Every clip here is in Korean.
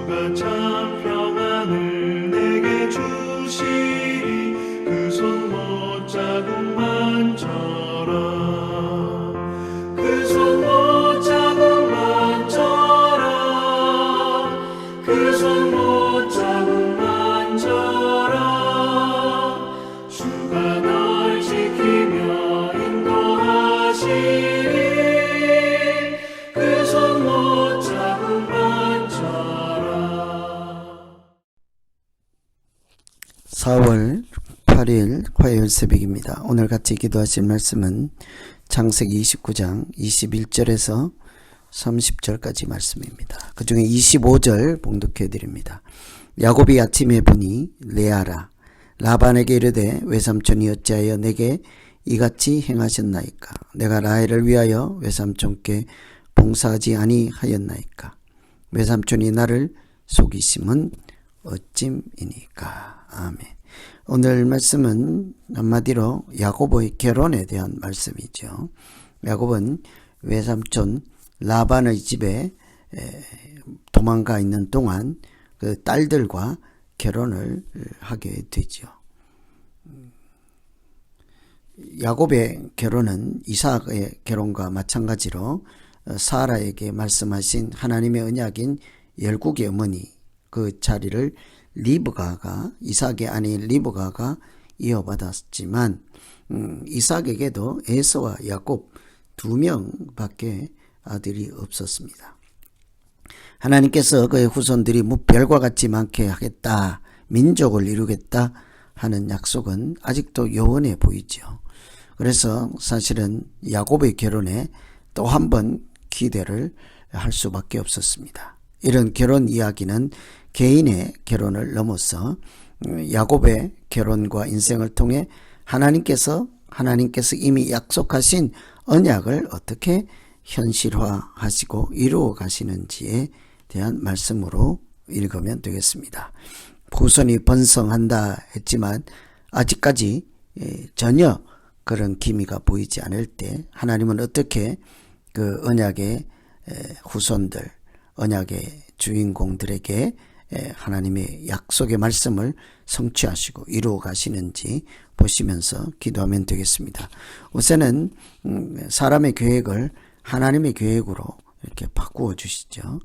주가 참 평안을 내게 주시리. 그 손 못자국만져라. 그 손 못자국만져라. 그 손 못자국만져라. 주가 널 지키며 인도하시리. 그 손 못자국만져라. 4월 8일 화요일 새벽입니다. 오늘 같이 기도하실 말씀은 창세기 29장 21절에서 30절까지 말씀입니다. 그 중에 25절 봉독해 드립니다. 야곱이 아침에 보니 레아라 라반에게 이르되 외삼촌이 어찌하여 내게 이같이 행하셨나이까? 내가 라헬을 위하여 외삼촌께 봉사하지 아니하였나이까? 외삼촌이 나를 속이심은 어찜이니까. 아멘. 오늘 말씀은 한마디로 야곱의 결혼에 대한 말씀이죠. 야곱은 외삼촌 라반의 집에 도망가 있는 동안 그 딸들과 결혼을 하게 되죠. 야곱의 결혼은 이삭의 결혼과 마찬가지로 사라에게 말씀하신 하나님의 언약인 열국의 어머니 그 자리를 리브가가 이삭의 아내인 리브가가 이어받았지만 이삭에게도 에서와 야곱 두 명밖에 아들이 없었습니다. 하나님께서 그의 후손들이 무별과 같이 많게 하겠다, 민족을 이루겠다 하는 약속은 아직도 여원해 보이죠. 그래서 사실은 야곱의 결혼에 또 한 번 기대를 할 수밖에 없었습니다. 이런 결혼 이야기는 개인의 결혼을 넘어서 야곱의 결혼과 인생을 통해 하나님께서 이미 약속하신 언약을 어떻게 현실화하시고 이루어 가시는지에 대한 말씀으로 읽으면 되겠습니다. 후손이 번성한다 했지만 아직까지 전혀 그런 기미가 보이지 않을 때 하나님은 어떻게 그 언약의 후손들, 언약의 주인공들에게 하나님의 약속의 말씀을 성취하시고 이루어 가시는지 보시면서 기도하면 되겠습니다. 우선은 사람의 계획을 하나님의 계획으로 이렇게 바꾸어 주시죠.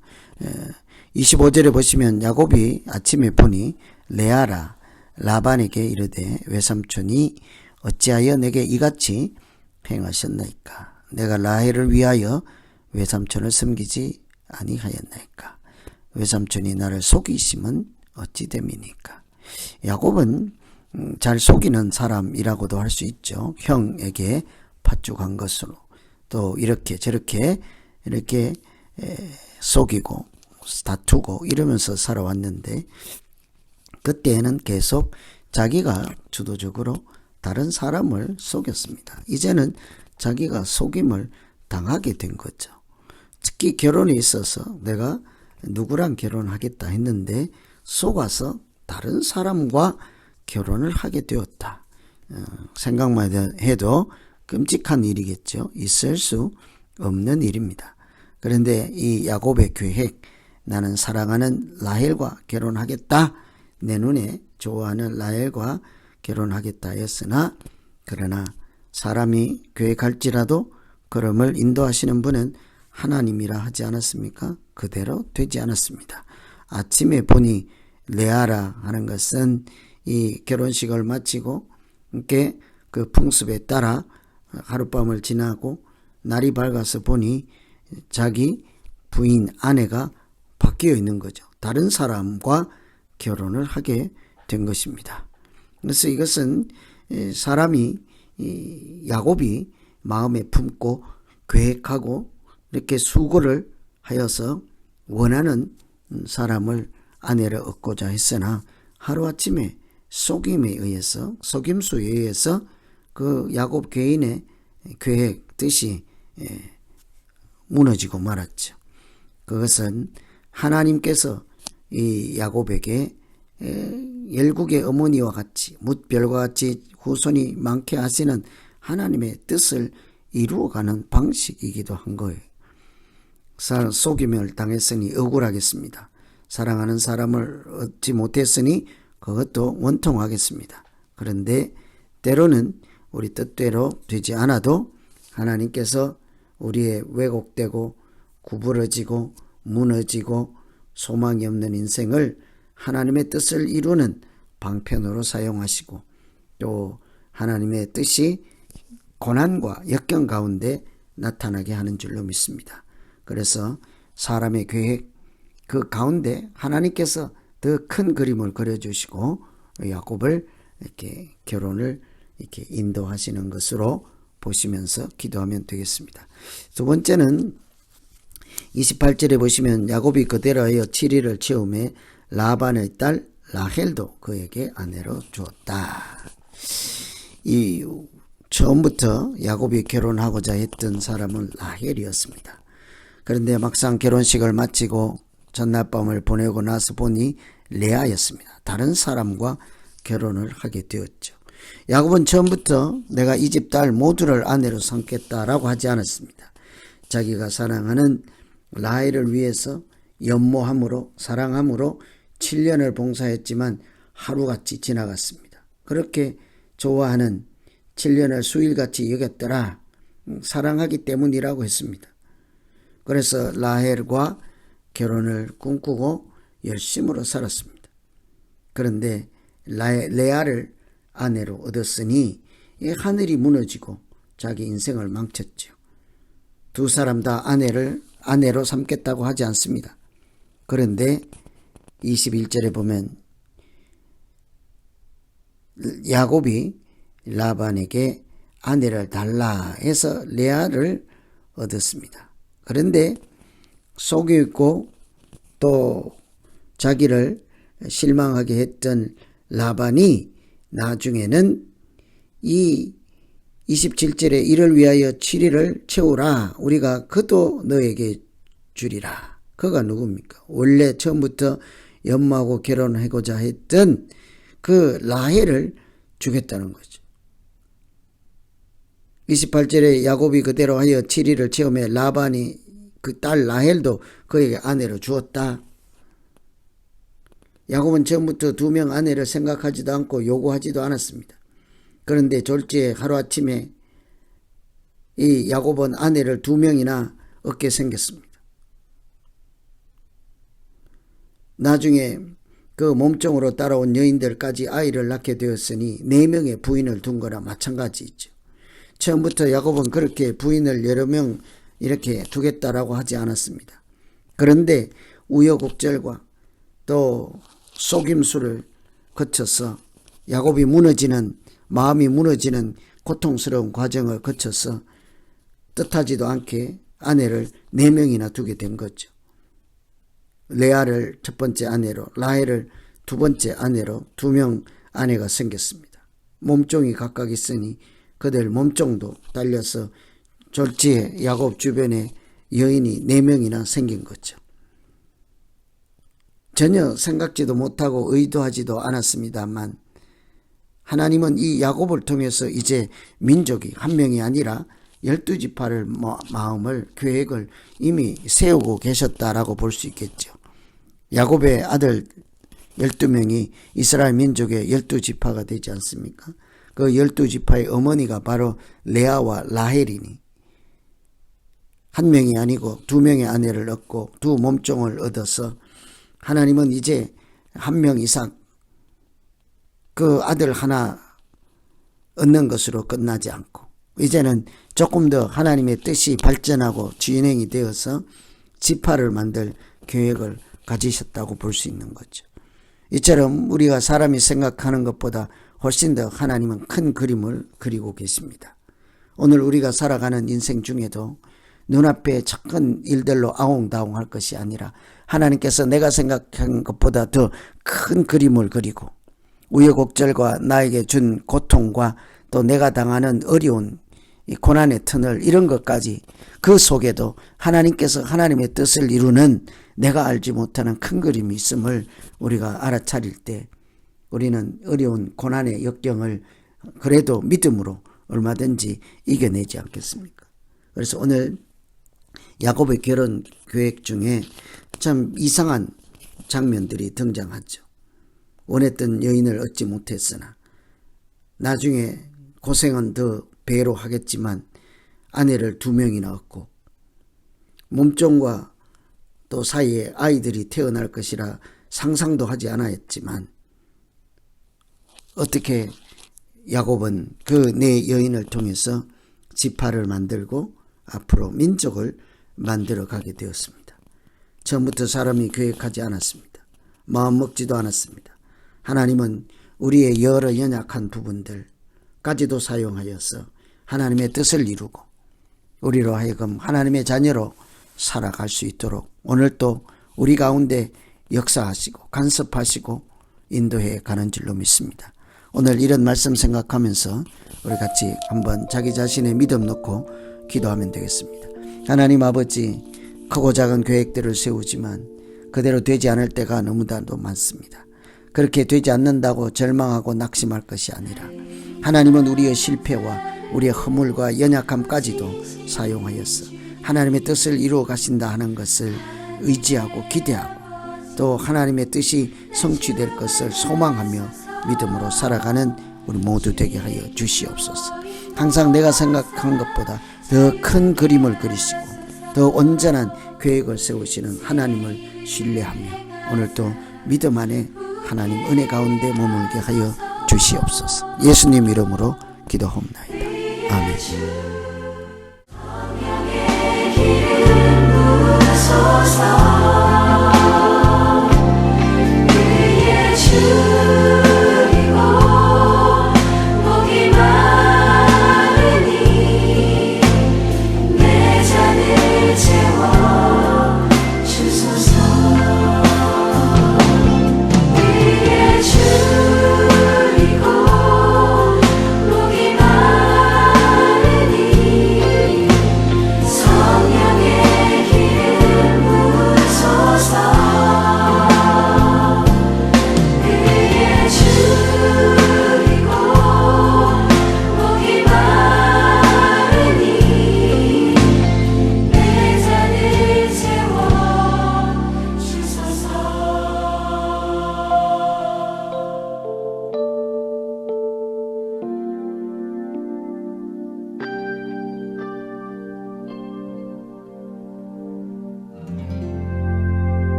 25절에 보시면 야곱이 아침에 보니 레아라 라반에게 이르되 외삼촌이 어찌하여 내게 이같이 행하셨나이까? 내가 라헬을 위하여 외삼촌을 섬기지 아니하였나이까? 외삼촌이 나를 속이심은 어찌 됨이니까? 야곱은 잘 속이는 사람이라고도 할 수 있죠. 형에게 팥죽한 것으로 또 이렇게 저렇게 이렇게 속이고 다투고 이러면서 살아왔는데 그때는 계속 자기가 주도적으로 다른 사람을 속였습니다. 이제는 자기가 속임을 당하게 된 거죠. 특히 결혼에 있어서 내가 누구랑 결혼하겠다 했는데 속아서 다른 사람과 결혼을 하게 되었다. 생각만 해도 끔찍한 일이겠죠. 있을 수 없는 일입니다. 그런데 이 야곱의 계획, 나는 사랑하는 라헬과 결혼하겠다, 내 눈에 좋아하는 라헬과 결혼하겠다 했으나 그러나 사람이 계획할지라도 걸음을 인도하시는 분은 하나님이라 하지 않았습니까? 그대로 되지 않았습니다. 아침에 보니 레아라 하는 것은 이 결혼식을 마치고 이렇게 그 풍습에 따라 하룻밤을 지나고 날이 밝아서 보니 자기 부인 아내가 바뀌어 있는 거죠. 다른 사람과 결혼을 하게 된 것입니다. 그래서 이것은 사람이 야곱이 마음에 품고 계획하고 이렇게 수고를 하여서 원하는 사람을 아내를 얻고자 했으나 하루아침에 속임수에 의해서 그 야곱 개인의 계획 뜻이 무너지고 말았죠. 그것은 하나님께서 이 야곱에게 열국의 어머니와 같이 뭇별과 같이 후손이 많게 하시는 하나님의 뜻을 이루어가는 방식이기도 한 거예요. 속임을 당했으니 억울하겠습니다. 사랑하는 사람을 얻지 못했으니 그것도 원통하겠습니다. 그런데 때로는 우리 뜻대로 되지 않아도 하나님께서 우리의 왜곡되고 구부러지고 무너지고 소망이 없는 인생을 하나님의 뜻을 이루는 방편으로 사용하시고 또 하나님의 뜻이 고난과 역경 가운데 나타나게 하는 줄로 믿습니다. 그래서 사람의 계획 그 가운데 하나님께서 더 큰 그림을 그려주시고 야곱을 이렇게 결혼을 이렇게 인도하시는 것으로 보시면서 기도하면 되겠습니다. 두 번째는 28절에 보시면 야곱이 그대로 하여 7일을 채우매 라반의 딸 라헬도 그에게 아내로 주었다. 이 처음부터 야곱이 결혼하고자 했던 사람은 라헬이었습니다. 그런데 막상 결혼식을 마치고 전날 밤을 보내고 나서 보니 레아였습니다. 다른 사람과 결혼을 하게 되었죠. 야곱은 처음부터 내가 이 집 딸 모두를 아내로 삼겠다라고 하지 않았습니다. 자기가 사랑하는 라헬을 위해서 연모함으로 사랑함으로 7년을 봉사했지만 하루같이 지나갔습니다. 그렇게 좋아하는 7년을 수일같이 여겼더라. 사랑하기 때문이라고 했습니다. 그래서 라헬과 결혼을 꿈꾸고 열심으로 살았습니다. 그런데 레아를 아내로 얻었으니 하늘이 무너지고 자기 인생을 망쳤죠. 두 사람 다 아내로 삼겠다고 하지 않습니다. 그런데 21절에 보면 야곱이 라반에게 아내를 달라 해서 레아를 얻었습니다. 그런데 속이고 또 자기를 실망하게 했던 라반이 나중에는 이 27절에 이를 위하여 7일을 채우라. 우리가 그도 너에게 주리라. 그가 누굽니까? 원래 처음부터 연모하고 결혼하고자 했던 그 라헬을 주겠다는 거죠. 28절에 야곱이 그대로 하여 7일을 채우며 라반이 그 딸 라헬도 그에게 아내로 주었다. 야곱은 처음부터 2명 아내를 생각하지도 않고 요구하지도 않았습니다. 그런데 졸지에 하루아침에 이 야곱은 아내를 2명이나 얻게 생겼습니다. 나중에 그 몸종으로 따라온 여인들까지 아이를 낳게 되었으니 4명의 부인을 둔 거나 마찬가지죠. 처음부터 야곱은 그렇게 부인을 여러 명 이렇게 두겠다라고 하지 않았습니다. 그런데 우여곡절과 또 속임수를 거쳐서 야곱이 마음이 무너지는 고통스러운 과정을 거쳐서 뜻하지도 않게 아내를 4명이나 두게 된 거죠. 레아를 첫 번째 아내로, 라헬을 두 번째 아내로 2명 아내가 생겼습니다. 몸종이 각각 있으니 그들 몸종도 딸려서 졸지에 야곱 주변에 여인이 4명이나 생긴 거죠. 전혀 생각지도 못하고 의도하지도 않았습니다만 하나님은 이 야곱을 통해서 이제 민족이 한 명이 아니라 12지파를 마음을 계획을 이미 세우고 계셨다라고 볼 수 있겠죠. 야곱의 아들 12명이 이스라엘 민족의 12지파가 되지 않습니까? 그 12지파의 어머니가 바로 레아와 라헬이니 한 명이 아니고 2명의 아내를 얻고 2 몸종을 얻어서 하나님은 이제 1명 이상 그 아들 하나 얻는 것으로 끝나지 않고 이제는 조금 더 하나님의 뜻이 발전하고 진행이 되어서 지파를 만들 계획을 가지셨다고 볼 수 있는 거죠. 이처럼 우리가 사람이 생각하는 것보다 훨씬 더 하나님은 큰 그림을 그리고 계십니다. 오늘 우리가 살아가는 인생 중에도 눈앞에 작은 일들로 아웅다웅할 것이 아니라 하나님께서 내가 생각한 것보다 더 큰 그림을 그리고 우여곡절과 나에게 준 고통과 또 내가 당하는 어려운 이 고난의 터널 이런 것까지 그 속에도 하나님께서 하나님의 뜻을 이루는 내가 알지 못하는 큰 그림이 있음을 우리가 알아차릴 때 우리는 어려운 고난의 역경을 그래도 믿음으로 얼마든지 이겨내지 않겠습니까? 그래서 오늘 야곱의 결혼 계획 중에 참 이상한 장면들이 등장하죠. 원했던 여인을 얻지 못했으나 나중에 고생은 더 배로 하겠지만 아내를 2명이나 얻고 몸종과 또 사이에 아이들이 태어날 것이라 상상도 하지 않았지만 어떻게 야곱은 그 네 여인을 통해서 지파를 만들고 앞으로 민족을 만들어 가게 되었습니다. 처음부터 사람이 계획하지 않았습니다. 마음 먹지도 않았습니다. 하나님은 우리의 여러 연약한 부분들까지도 사용하여서 하나님의 뜻을 이루고 우리로 하여금 하나님의 자녀로 살아갈 수 있도록 오늘 또 우리 가운데 역사하시고 간섭하시고 인도해 가는 줄로 믿습니다. 오늘 이런 말씀 생각하면서 우리 같이 한번 자기 자신의 믿음 놓고 기도하면 되겠습니다. 하나님 아버지, 크고 작은 계획들을 세우지만 그대로 되지 않을 때가 너무나도 많습니다. 그렇게 되지 않는다고 절망하고 낙심할 것이 아니라 하나님은 우리의 실패와 우리의 허물과 연약함까지도 사용하여서 하나님의 뜻을 이루어 가신다 하는 것을 의지하고 기대하고 또 하나님의 뜻이 성취될 것을 소망하며 믿음으로 살아가는 우리 모두 되게 하여 주시옵소서. 항상 내가 생각한 것보다 더 큰 그림을 그리시고 더 온전한 계획을 세우시는 하나님을 신뢰하며 오늘도 믿음 안에 하나님 은혜 가운데 머물게 하여 주시옵소서. 예수님 이름으로 기도하옵나이다. 아멘. 소서